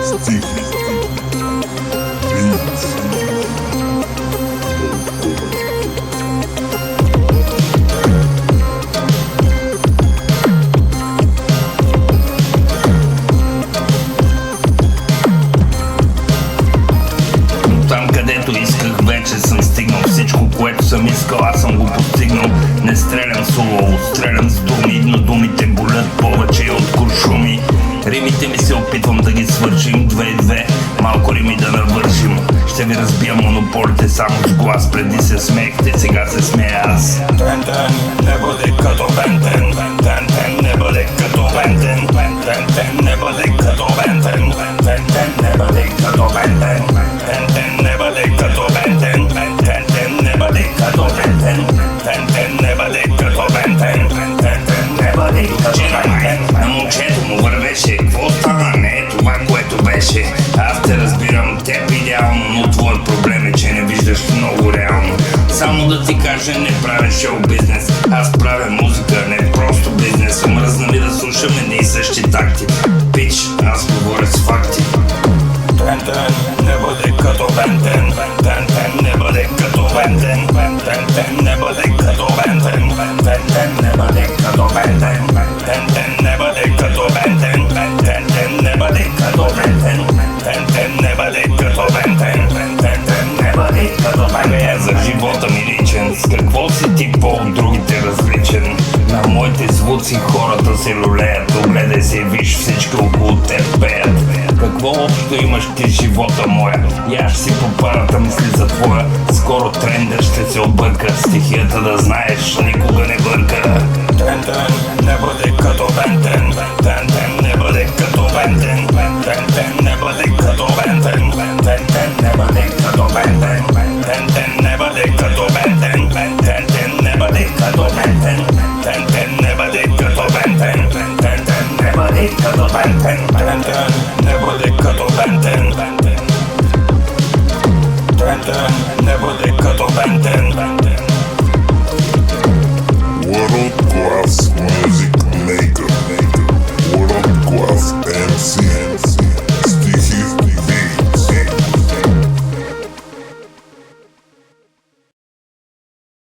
Стихи. Принц. Там, където исках, вече съм стигнал. Всичко, което съм искал, аз съм го постигнал. Не стрелям соло, стрелям с думи, но думите болят повече от куршуми. Римите ми се опитвам да ги свършим 2-2, малко рими да навършим. Ще ви разбия монополите само с глас. Преди се смеехте, сега се смея аз. Тен-тен, не бъде като Бентен. Тен-тен, не бъде като Бентен. Тен-тен, не бъде като Бентен. Тен-тен, не бъде като Бентен. Тен-тен, не бъде като Бентен. Тен-тен, не бъде като Бентен. Тен-тен, не бъде като Бентен. Тен-тен, не бъде като Бентен. На момчето му вървеше, какво стана? Не е това, което беше. Аз те разбирам, теб идеално, но твой проблем е, че не виждаш много реално. Само да ти кажа, не правя шоу бизнес. Аз правя музика, не просто бизнес. Мръзна ми да слушам едни и същи такти. Пич, аз говоря с факти. Тен-тен, не бъде като Бентен. Тен-тен, не бъде като Бентен. Тен-тен, не бъде като Бентен. Тен-тен, не бъде като Бентен. Тен-тен, не бъде като Бентен. Тен-тен, не бъде като Бентен. Тен-тен, не бъде като Бентен. Тен-тен, не бъде като Бентен. За живота ми личен, с какво си ти по-от другите различен? На моите звуци хората се люлеят. Огледай се и виж, всички около теб пеят. Какво общо имаш ти с живота моя? Я ще си по парата мисли за твоя. Скоро трендът ще се обърка. Стихията да знаеш, никога не бърка. Тен-тен, не бъде като Бентен. Тен-тен, не бъде като Бентен. Тен-тен, не бъде като Бентен. Тен-тен, не бъде като Бентен.